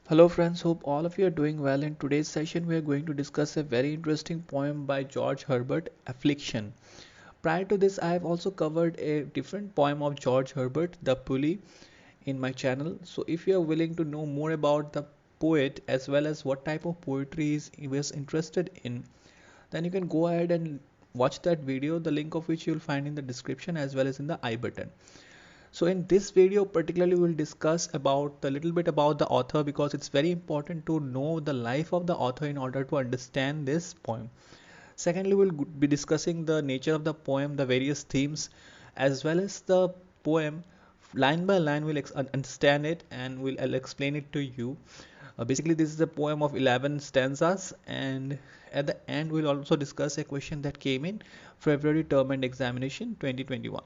Hello friends, hope all of you are doing well. In today's session, we are going to discuss a very interesting poem by George Herbert, Affliction. Prior to this, I have also covered a different poem of George Herbert, The Pulley, in my channel. So if you are willing to know more about the poet as well as what type of poetry he was interested in, then you can go ahead and watch that video, the link of which you will find in the description as well as in the I button. So in this video particularly we'll discuss about a little bit about the author because it's very important to know the life of the author in order to understand this poem. Secondly, we'll be discussing the nature of the poem, the various themes, as well as the poem line by line. We'll understand it and I'll explain it to you. Basically, this is a poem of 11 stanzas, and at the end, we'll also discuss a question that came in February term and examination 2021.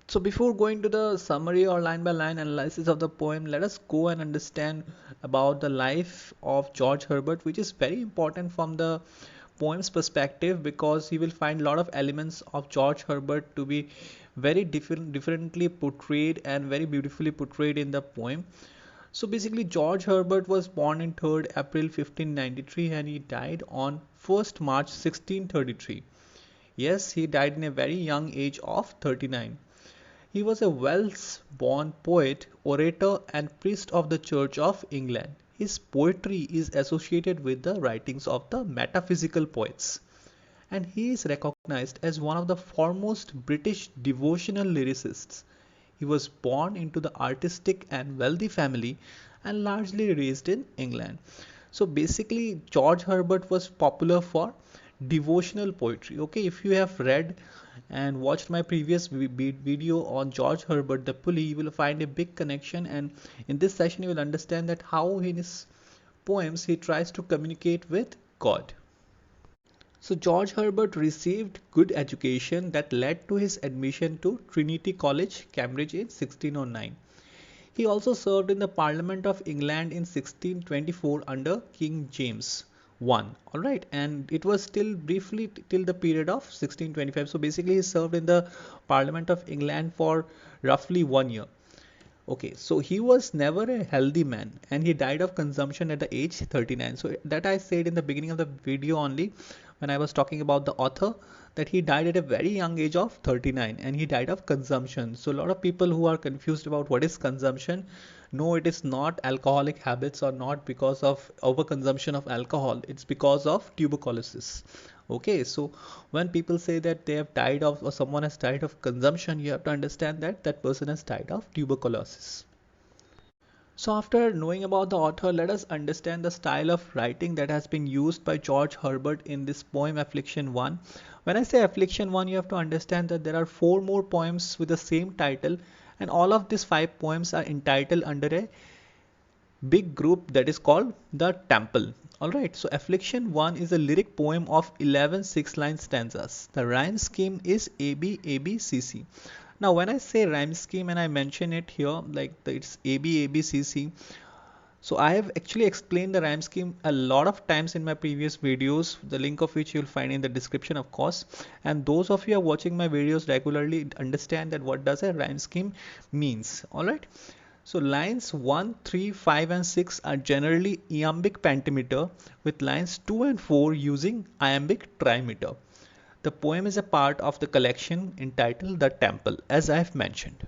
So before going to the summary or line by line analysis of the poem, let us go and understand about the life of George Herbert, which is very important from the poem's perspective because you will find a lot of elements of George Herbert to be very differently portrayed and very beautifully portrayed in the poem. So basically George Herbert was born in 3rd April 1593 and he died on 1st March 1633. Yes, he died in a very young age of 39. He was a Welsh-born poet, orator and priest of the Church of England. His poetry is associated with the writings of the metaphysical poets, and he is recognized as one of the foremost British devotional lyricists. He was born into the artistic and wealthy family and largely raised in England. So basically, George Herbert was popular for devotional poetry. Okay, if you have read and watched my previous video on George Herbert, the Pulley, you will find a big connection. And in this session, you will understand that how in his poems he tries to communicate with God. So George Herbert received good education that led to his admission to Trinity College, Cambridge in 1609. He also served in the Parliament of England in 1624 under King James I. Alright, and it was still briefly till the period of 1625. So basically, he served in the Parliament of England for roughly 1 year. Okay, so he was never a healthy man and he died of consumption at the age 39. So that I said in the beginning of the video only when I was talking about the author that he died at a very young age of 39 and he died of consumption. So a lot of people who are confused about what is consumption, no, it is not alcoholic habits or not because of overconsumption of alcohol. It's because of tuberculosis. Okay, so when people say that they have died of or someone has died of consumption, you have to understand that that person has died of tuberculosis. So after knowing about the author, let us understand the style of writing that has been used by George Herbert in this poem Affliction 1. When I say Affliction 1, you have to understand that there are 4 more poems with the same title and all of these 5 poems are entitled under a big group that is called the Temple. Alright, so Affliction 1 is a lyric poem of 11 6-line stanzas. The rhyme scheme is AB AB CC. Now when I say rhyme scheme and I mention it here like it's AB AB CC, so I have actually explained the rhyme scheme a lot of times in my previous videos, the link of which you'll find in the description of course, and those of you who are watching my videos regularly understand that what does a rhyme scheme means. Alright, so lines 1, 3, 5 and 6 are generally iambic pentameter with lines 2 and 4 using iambic trimeter. The poem is a part of the collection entitled The Temple, as I have mentioned.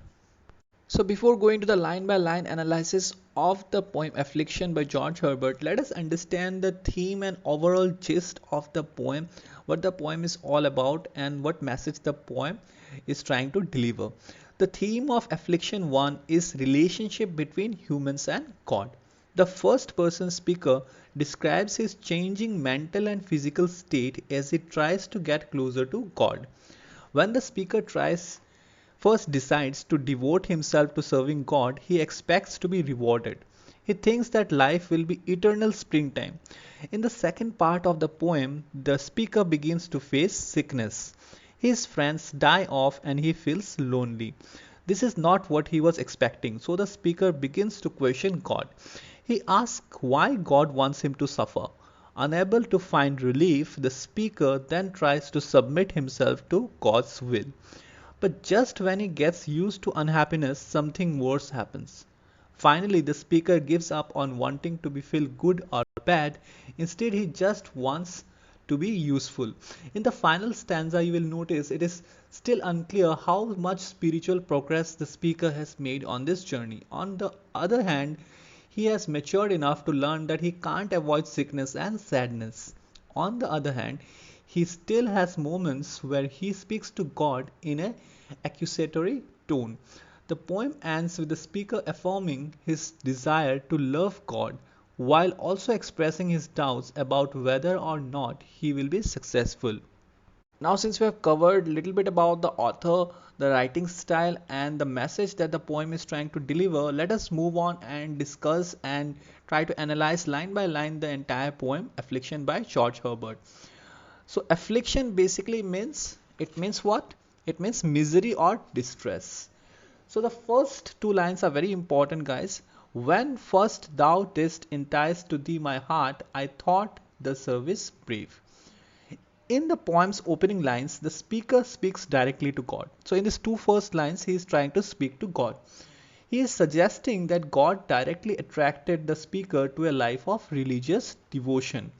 So before going to the line by line analysis of the poem Affliction by George Herbert, let us understand the theme and overall gist of the poem, what the poem is all about and what message the poem is trying to deliver. The theme of Affliction 1 is relationship between humans and God. The first person speaker describes his changing mental and physical state as he tries to get closer to God. When the speaker first decides to devote himself to serving God, he expects to be rewarded. He thinks that life will be eternal springtime. In the second part of the poem, the speaker begins to face sickness. His friends die off and he feels lonely. This is not what he was expecting, so the speaker begins to question God. He asks why God wants him to suffer. Unable to find relief, the speaker then tries to submit himself to God's will. But just when he gets used to unhappiness, something worse happens. Finally, the speaker gives up on wanting to be feel good or bad. Instead, he just wants to be useful. In the final stanza, you will notice it is still unclear how much spiritual progress the speaker has made on this journey. On the other hand, he has matured enough to learn that he can't avoid sickness and sadness. On the other hand, he still has moments where he speaks to God in an accusatory tone. The poem ends with the speaker affirming his desire to love God while also expressing his doubts about whether or not he will be successful. Now, since we have covered a little bit about the author, the writing style, and the message that the poem is trying to deliver, let us move on and discuss and try to analyze line by line the entire poem Affliction by George Herbert. So, affliction basically means, it means what? It means misery or distress. So, the first two lines are very important, guys. When first thou didst entice to thee my heart, I thought the service brave. In the poem's opening lines, the speaker speaks directly to God. So, in these two first lines, he is trying to speak to God. He is suggesting that God directly attracted the speaker to a life of religious devotion.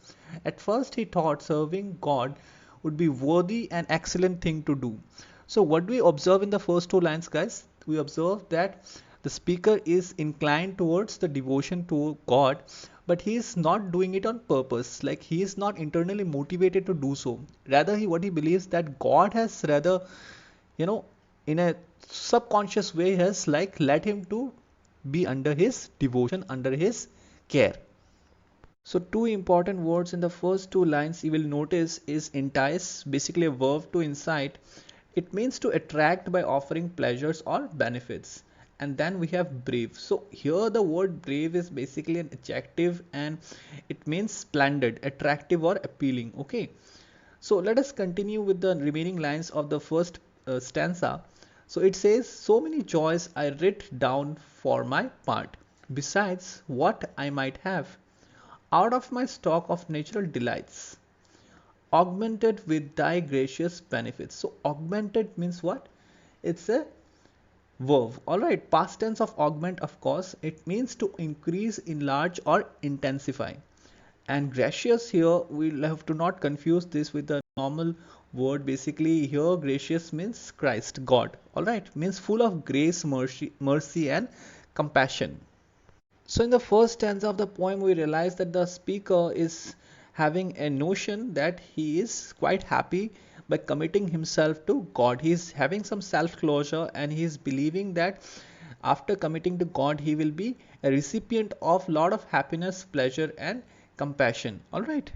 At first, he thought serving God would be worthy and excellent thing to do. So, what do we observe in the first two lines, guys? We observe that the speaker is inclined towards the devotion to God, but he is not doing it on purpose. Like he is not internally motivated to do so. Rather, he believes that God has rather, you know, in a subconscious way has like led him to be under his devotion, under his care. So two important words in the first two lines you will notice is entice, basically a verb to incite. It means to attract by offering pleasures or benefits. And then we have brave. So here the word brave is basically an adjective and it means splendid, attractive or appealing. Okay. So let us continue with the remaining lines of the first stanza. So it says, so many joys I writ down for my part, besides what I might have, out of my stock of natural delights, augmented with thy gracious benefits. So augmented means what? It's a verb. Alright, past tense of augment, of course, it means to increase, enlarge or intensify. And gracious here, we'll have to not confuse this with the normal word. Basically here gracious means Christ, God. Alright, means full of grace, mercy and compassion. So in the first stanza of the poem, we realize that the speaker is having a notion that he is quite happy by committing himself to God. He is having some self-closure and he is believing that after committing to God, he will be a recipient of lot of happiness, pleasure and compassion. All right.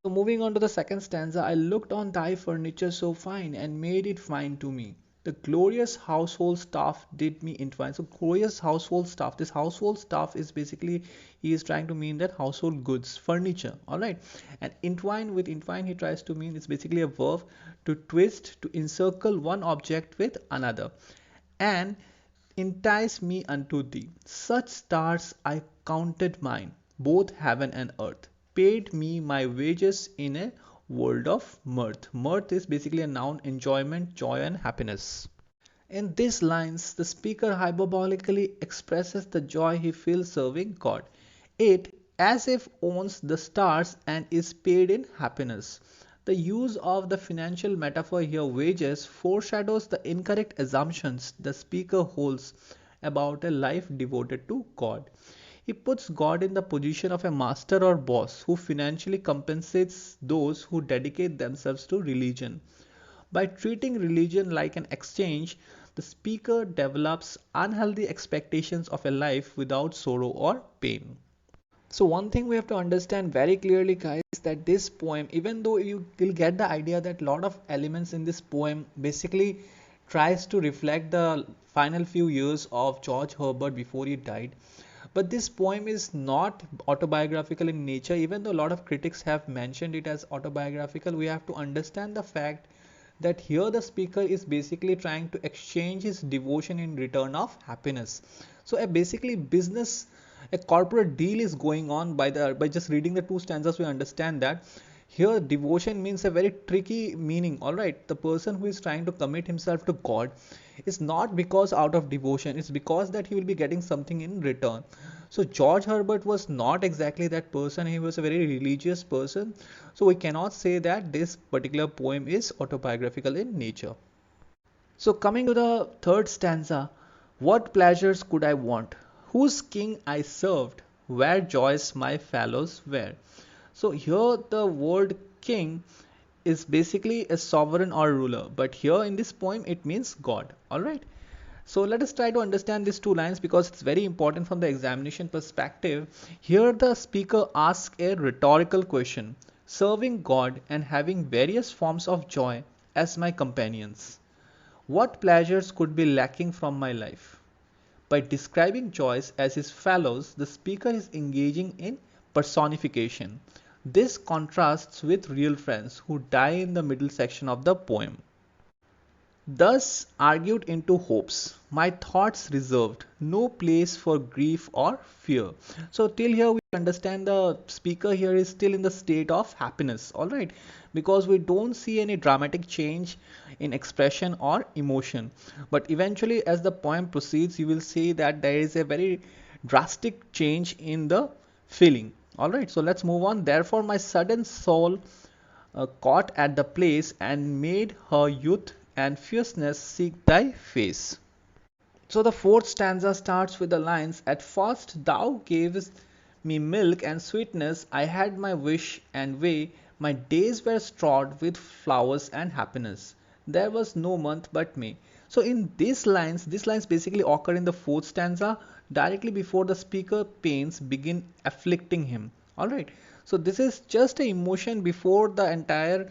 So moving on to the second stanza, I looked on thy furniture so fine and made it fine to me. The glorious household staff did me entwine. So glorious household staff. This household staff is basically, he is trying to mean that household goods, furniture. All right. And entwine, with entwine he tries to mean, it's basically a verb to twist, to encircle one object with another. And entice me unto thee. Such stars I counted mine, both heaven and earth, paid me my wages in a world of mirth. Mirth is basically a noun, enjoyment, joy and happiness. In these lines, the speaker hyperbolically expresses the joy he feels serving God. It as if owns the stars and is paid in happiness. The use of the financial metaphor here, wages, foreshadows the incorrect assumptions the speaker holds about a life devoted to God. He puts God in the position of a master or boss who financially compensates those who dedicate themselves to religion. By treating religion like an exchange, the speaker develops unhealthy expectations of a life without sorrow or pain. So one thing we have to understand very clearly, guys, that this poem, even though you will get the idea that a lot of elements in this poem basically tries to reflect the final few years of George Herbert before he died, but this poem is not autobiographical in nature. Even though a lot of critics have mentioned it as autobiographical, we have to understand the fact that here the speaker is basically trying to exchange his devotion in return of happiness. So a basically business, a corporate deal is going on. By just reading the two stanzas we understand that Here devotion means a very tricky meaning. All right, the person who is trying to commit himself to God is not because out of devotion, it's because that he will be getting something in return. So George Herbert was not exactly that person. He was a very religious person, so we cannot say that this particular poem is autobiographical in nature. So coming to the third stanza, what pleasures could I want? Whose king I served? Where joys my fellows were? So here the word king is basically a sovereign or ruler, but here in this poem it means God. Alright. So let us try to understand these two lines because it's very important from the examination perspective. Here the speaker asks a rhetorical question, serving God and having various forms of joy as my companions. What pleasures could be lacking from my life? By describing joys as his fellows, the speaker is engaging in personification. This contrasts with real friends who die in the middle section of the poem. Thus argued into hopes, my thoughts reserved, no place for grief or fear. So till here we understand the speaker here is still in the state of happiness, alright, because we don't see any dramatic change in expression or emotion. But eventually as the poem proceeds, you will see that there is a very drastic change in the feeling. Alright, so let's move on. Therefore my sudden soul caught at the place and made her youth and fierceness seek thy face. So the fourth stanza starts with the lines, at first thou gavest me milk and sweetness, I had my wish and way, my days were strawed with flowers and happiness. There was no month but May. So in these lines basically occur in the fourth stanza directly before the speaker pains begin afflicting him. Alright. So this is just a emotion before the entire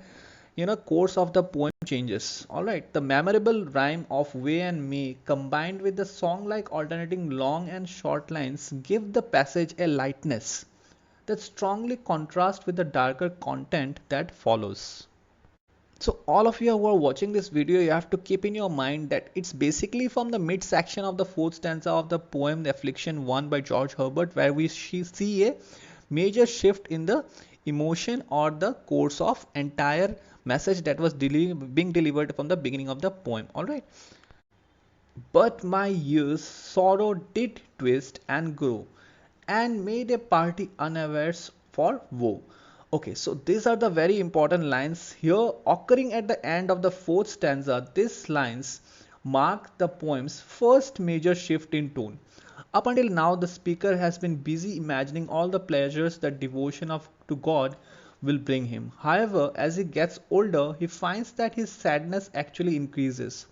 course of the poem changes. Alright, the memorable rhyme of way and me combined with the song like alternating long and short lines give the passage a lightness that strongly contrasts with the darker content that follows. So all of you who are watching this video, you have to keep in your mind that it's basically from the mid section of the fourth stanza of the poem The Affliction 1 by George Herbert where we see a major shift in the emotion or the course of entire message that was being delivered from the beginning of the poem. Alright. But my years sorrow did twist and grow, and made a party unawares for woe. Okay, so these are the very important lines here occurring at the end of the fourth stanza. These lines mark the poem's first major shift in tone. Up until now, the speaker has been busy imagining all the pleasures that devotion to God will bring him. However, as he gets older, he finds that his sadness actually increases.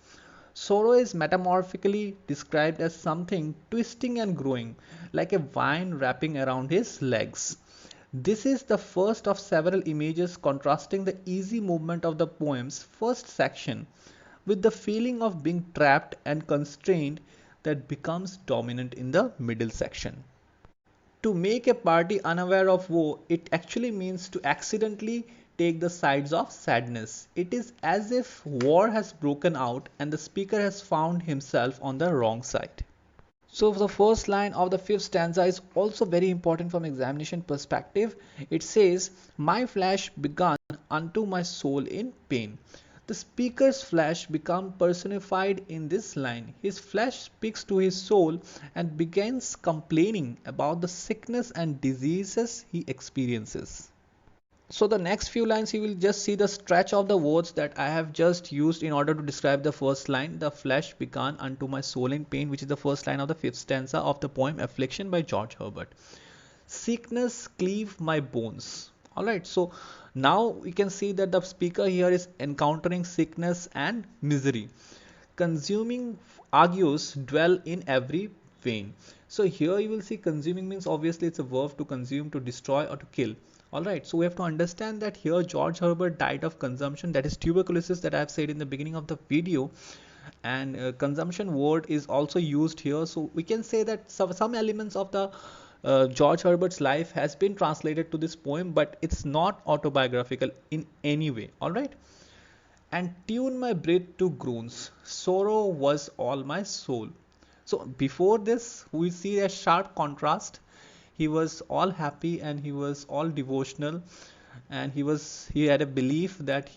Sorrow is metamorphically described as something twisting and growing, like a vine wrapping around his legs. This is the first of several images contrasting the easy movement of the poem's first section with the feeling of being trapped and constrained that becomes dominant in the middle section. To make a party unaware of woe, it actually means to accidentally take the sides of sadness. It is as if war has broken out and the speaker has found himself on the wrong side. So the first line of the fifth stanza is also very important from examination perspective. It says, my flesh began unto my soul in pain. The speaker's flesh becomes personified in this line. His flesh speaks to his soul and begins complaining about the sickness and diseases he experiences. So the next few lines you will just see the stretch of the words that I have just used in order to describe the first line. The flesh began unto my soul in pain, which is the first line of the fifth stanza of the poem Affliction by George Herbert. Sickness cleave my bones. Alright, so now we can see that the speaker here is encountering sickness and misery. Consuming argues dwell in every vein. So here you will see consuming means obviously it's a verb to consume, to destroy or to kill. Alright, so we have to understand that here George Herbert died of consumption, that is tuberculosis that I have said in the beginning of the video, and consumption word is also used here. So we can say that some elements of the George Herbert's life has been translated to this poem, but it's not autobiographical in any way. Alright. And tune my breath to groans, sorrow was all my soul. So before this, we see a sharp contrast. He was all happy and he was all devotional. and he had a belief that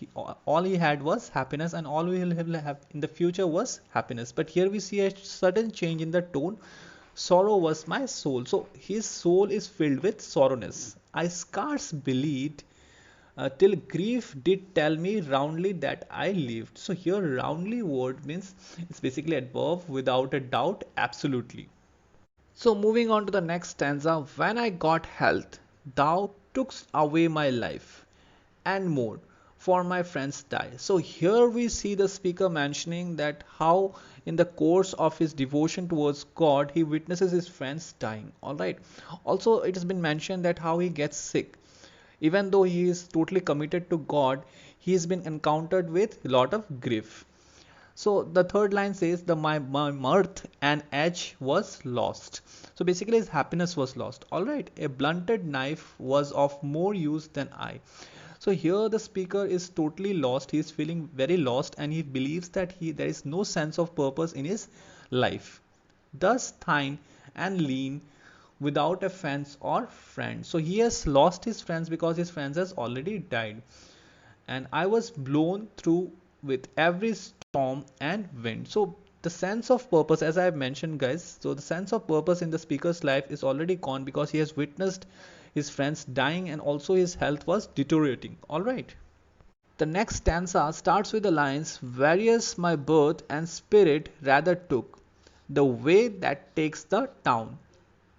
all he had was happiness, and all we will have in the future was happiness. But here we see a sudden change in the tone. Sorrow was my soul. So his soul is filled with sorrowness. I scarce believed till grief did tell me roundly that I lived. So here roundly word means it's basically adverb without a doubt, absolutely. So moving on to the next stanza, when I got health, thou tookst away my life, and more, for my friends die. So here we see the speaker mentioning that how in the course of his devotion towards God, he witnesses his friends dying. All right. Also, it has been mentioned that how he gets sick. Even though he is totally committed to God, he has been encountered with a lot of grief. So the third line says the my mirth and edge was lost. So basically his happiness was lost. All right, a blunted knife was of more use than I. So here the speaker is totally lost. He is feeling very lost, and he believes that there is no sense of purpose in his life. Thus thin and lean, without a fence or friend. So he has lost his friends because his friends has already died. And I was blown through with every storm and wind. So the sense of purpose, as I have mentioned, guys, so the sense of purpose in the speaker's life is already gone because he has witnessed his friends dying, and also his health was deteriorating. All right. The next stanza starts with the lines, various my birth and spirit rather took the way that takes the town.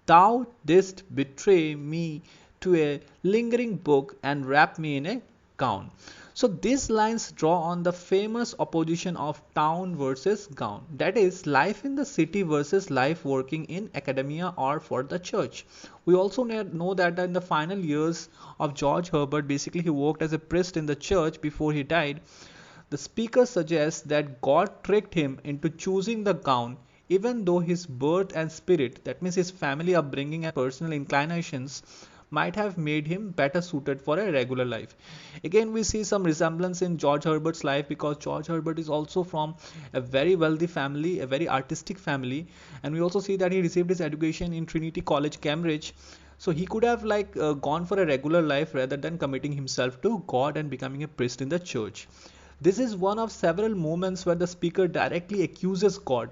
Thou didst betray me to a lingering book and wrap me in a gown. So these lines draw on the famous opposition of town versus gown. That is, life in the city versus life working in academia or for the church. We also know that in the final years of George Herbert, basically he worked as a priest in the church before he died. The speaker suggests that God tricked him into choosing the gown, even though his birth and spirit, that means his family upbringing and personal inclinations, might have made him better suited for a regular life. Again, we see some resemblance in George Herbert's life because George Herbert is also from a very wealthy family, a very artistic family, and we also see that he received his education in Trinity College, Cambridge. So he could have gone for a regular life rather than committing himself to God and becoming a priest in the church. This is one of several moments where the speaker directly accuses God.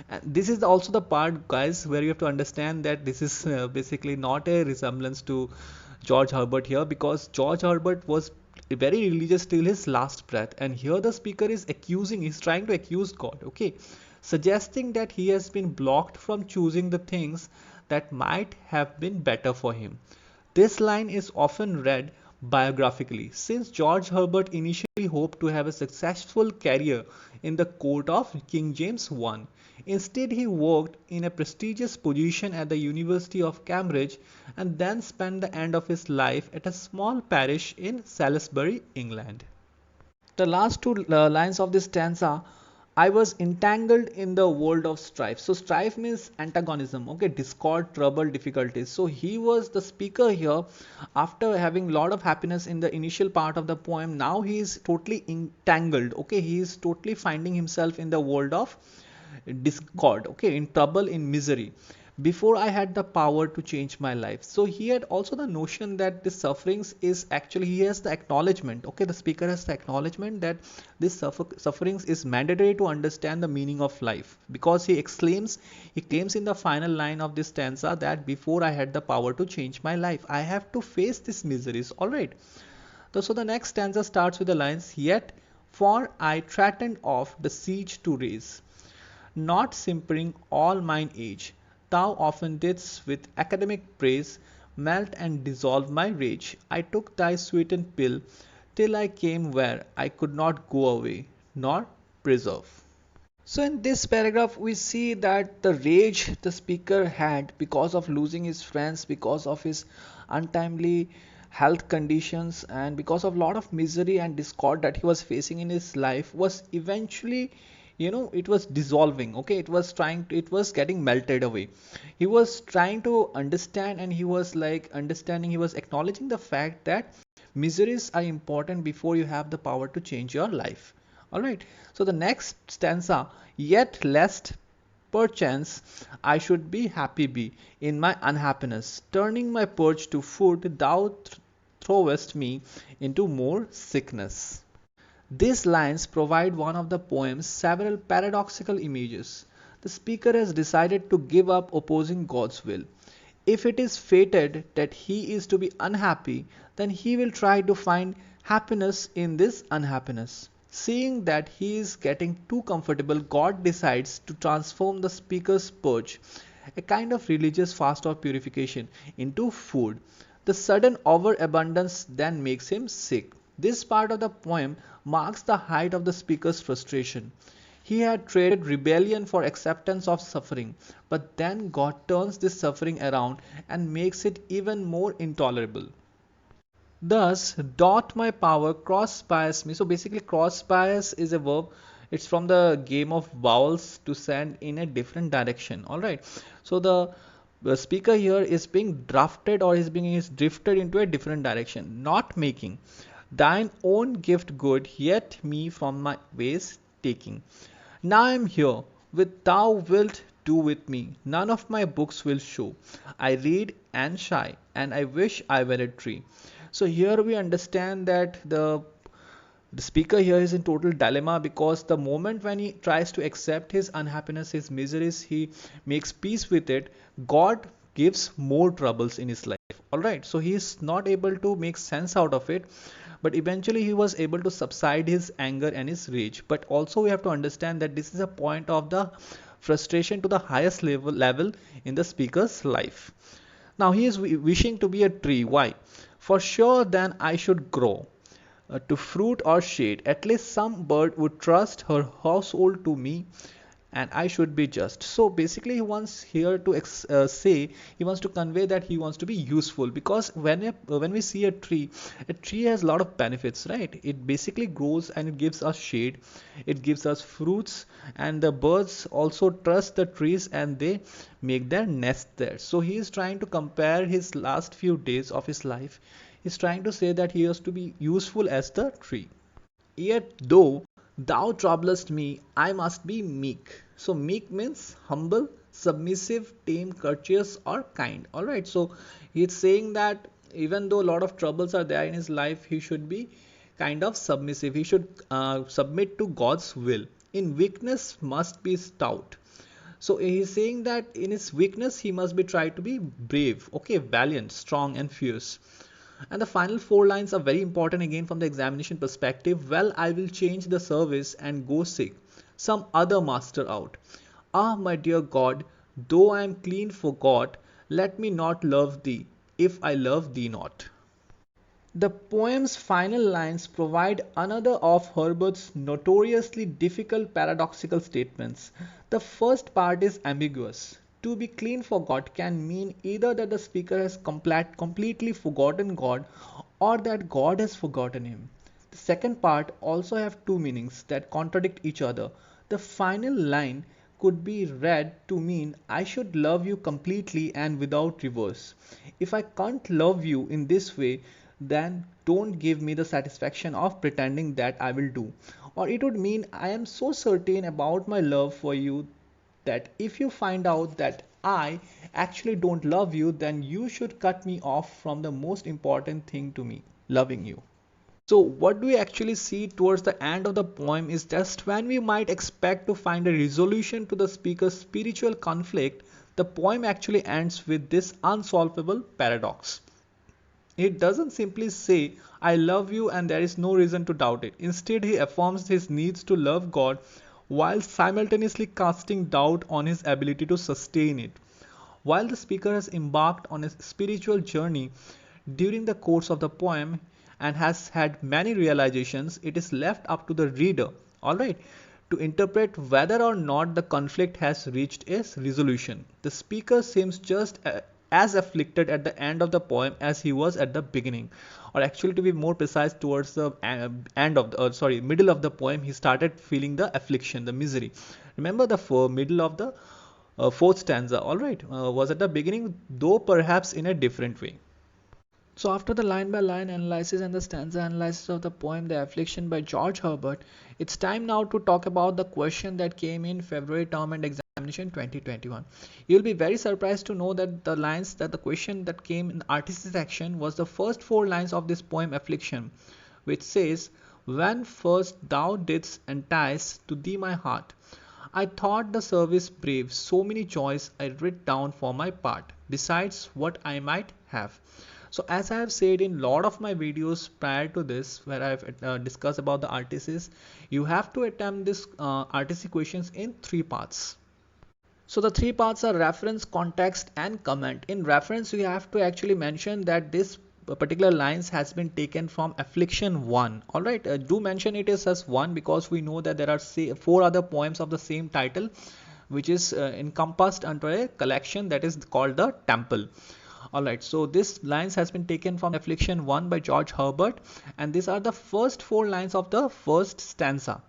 And this is also the part, guys, where you have to understand that this is basically not a resemblance to George Herbert here, because George Herbert was very religious till his last breath, and here the speaker is accusing, he's trying to accuse God, okay, suggesting that he has been blocked from choosing the things that might have been better for him. This line is often read biographically, since George Herbert initially hoped to have a successful career in the court of King James I. Instead, he worked in a prestigious position at the University of Cambridge and then spent the end of his life at a small parish in Salisbury, England. The last two lines of this stanza, I was entangled in the world of strife. So strife means antagonism, okay, discord, trouble, difficulties. So he was the speaker here. After having a lot of happiness in the initial part of the poem, now he is totally entangled, okay, he is totally finding himself in the world of discord, okay, in trouble, in misery. Before I had the power to change my life. So he had also the notion that this sufferings is actually, he has the acknowledgement, okay, the speaker has the acknowledgement that this sufferings is mandatory to understand the meaning of life, because he claims in the final line of this stanza that before I had the power to change my life, I have to face these miseries. All right. So the next stanza starts with the lines, yet for I threatened of the siege to raise, not simpering all mine age. Thou often didst with academic praise melt and dissolve my rage. I took thy sweetened pill till I came where I could not go away nor preserve. So in this paragraph we see that the rage the speaker had because of losing his friends, because of his untimely health conditions, and because of a lot of misery and discord that he was facing in his life was eventually, it was dissolving, okay, it was getting melted away. He was trying to understand, and he was understanding, he was acknowledging the fact that miseries are important before you have the power to change your life. All right. So the next stanza, yet lest perchance I should be happy be in my unhappiness, turning my perch to food, thou throwest me into more sickness. These lines provide one of the poem's several paradoxical images. The speaker has decided to give up opposing God's will. If it is fated that he is to be unhappy, then he will try to find happiness in this unhappiness. Seeing that he is getting too comfortable, God decides to transform the speaker's purge, a kind of religious fast or purification, into food. The sudden overabundance then makes him sick. This part of the poem marks the height of the speaker's frustration. He had traded rebellion for acceptance of suffering, but then God turns this suffering around and makes it even more intolerable. Thus, doth my power cross bias me. So basically, cross bias is a verb. It's from the game of vowels to send in a different direction. All right. So the speaker here is being drafted or is drifted into a different direction, not making thine own gift good, yet me from my ways taking. Now I am here, with thou wilt do with me. None of my books will show. I read and shy, and I wish I were a tree. So here we understand that the speaker here is in total dilemma, because the moment when he tries to accept his unhappiness, his miseries, he makes peace with it, God gives more troubles in his life. Alright, so he is not able to make sense out of it, but eventually he was able to subside his anger and his rage. But also we have to understand that this is a point of the frustration to the highest level in the speaker's life. Now he is wishing to be a tree. Why? For sure then I should grow to fruit or shade. At least some bird would trust her household to me, and I should be just. So basically he wants here to say, he wants to convey that he wants to be useful, because when we see a tree has a lot of benefits, right? It basically grows and it gives us shade, it gives us fruits, and the birds also trust the trees and they make their nest there. So he is trying to compare his last few days of his life. He's trying to say that he has to be useful as the tree. Yet though thou troublest me, I must be meek. So meek means humble, submissive, tame, courteous, or kind. Alright, so he's saying that even though a lot of troubles are there in his life, he should be kind of submissive. He should submit to God's will. In weakness must be stout. So he's saying that in his weakness he must be tried to be brave, okay, valiant, strong, and fierce. And the final four lines are very important again from the examination perspective. Well, I will change the service and go seek some other master out. Ah, my dear God, though I am clean forgot, let me not love thee, if I love thee not. The poem's final lines provide another of Herbert's notoriously difficult paradoxical statements. The first part is ambiguous. To be clean for God can mean either that the speaker has completely forgotten God, or that God has forgotten him. The second part also have two meanings that contradict each other. The final line could be read to mean I should love you completely and without reverse. If I can't love you in this way, then don't give me the satisfaction of pretending that I will do. Or it would mean I am so certain about my love for you that if you find out that I actually don't love you, then you should cut me off from the most important thing to me, loving you. So what do we actually see towards the end of the poem is just when we might expect to find a resolution to the speaker's spiritual conflict, the poem actually ends with this unsolvable paradox. It doesn't simply say, I love you and there is no reason to doubt it. Instead, he affirms his needs to love God while simultaneously casting doubt on his ability to sustain it. While the speaker has embarked on a spiritual journey during the course of the poem and has had many realizations, it is left up to the reader, alright, to interpret whether or not the conflict has reached a resolution. The speaker seems just as afflicted at the end of the poem as he was at the beginning, or actually to be more precise, towards the end of the middle of the poem, he started feeling the affliction, the misery. Remember the middle of the fourth stanza, all right, was at the beginning, though perhaps in a different way. So after the line by line analysis and the stanza analysis of the poem The Affliction by George Herbert, it's time now to talk about the question that came in February term and exam examination 2021. You'll be very surprised to know that the lines that the question that came in the RTC section was the first four lines of this poem Affliction, which says, when first thou didst entice to thee my heart, I thought the service brave, so many joys I writ down for my part, besides what I might have. So as I have said in lot of my videos prior to this, where I've discussed about the RTCs, you have to attempt this RTC questions in three parts. So the three parts are reference, context, and comment. In reference, you have to actually mention that this particular lines has been taken from Affliction 1. All right, do mention it is as 1 because we know that there are say, 4 other poems of the same title, which is encompassed under a collection that is called the Temple. Alright, so this lines has been taken from Affliction 1 by George Herbert, and these are the first 4 lines of the first stanza.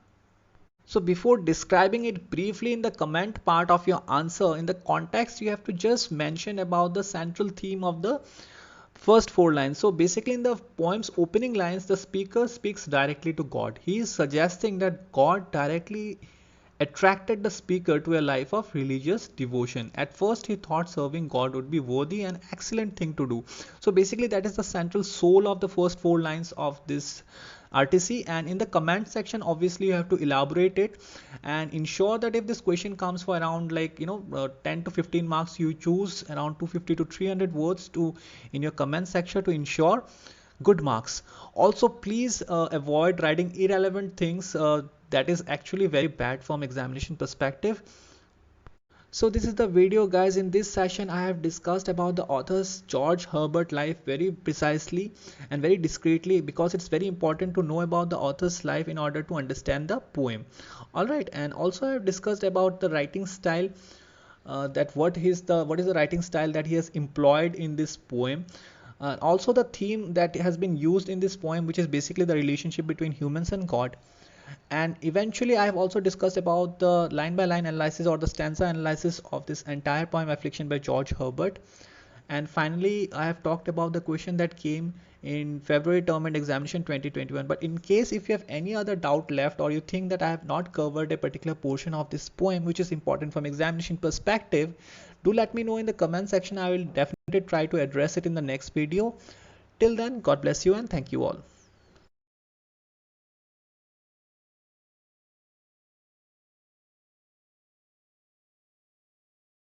So before describing it briefly in the comment part of your answer, in the context you have to just mention about the central theme of the first 4 lines. So basically in the poem's opening lines, the speaker speaks directly to God. He is suggesting that God directly attracted the speaker to a life of religious devotion. At first he thought serving God would be worthy and excellent thing to do. So basically that is the central soul of the first 4 lines of this RTC, and in the comment section obviously you have to elaborate it and ensure that if this question comes for around 10 to 15 marks, you choose around 250 to 300 words to in your comment section to ensure good marks. Also please avoid writing irrelevant things that is actually very bad from examination perspective. So this is the video guys. In this session I have discussed about the author's George Herbert life very precisely and very discreetly, because it's very important to know about the author's life in order to understand the poem. Alright, and also I have discussed about the writing style, that what is the writing style that he has employed in this poem. Also the theme that has been used in this poem, which is basically the relationship between humans and God. And eventually I have also discussed about the line by line analysis or the stanza analysis of this entire poem Affliction by George Herbert. And finally I have talked about the question that came in February term and examination 2021. But in case if you have any other doubt left, or you think that I have not covered a particular portion of this poem which is important from examination perspective, do let me know in the comment section. I will definitely try to address it in the next video. Till then, God bless you and thank you all.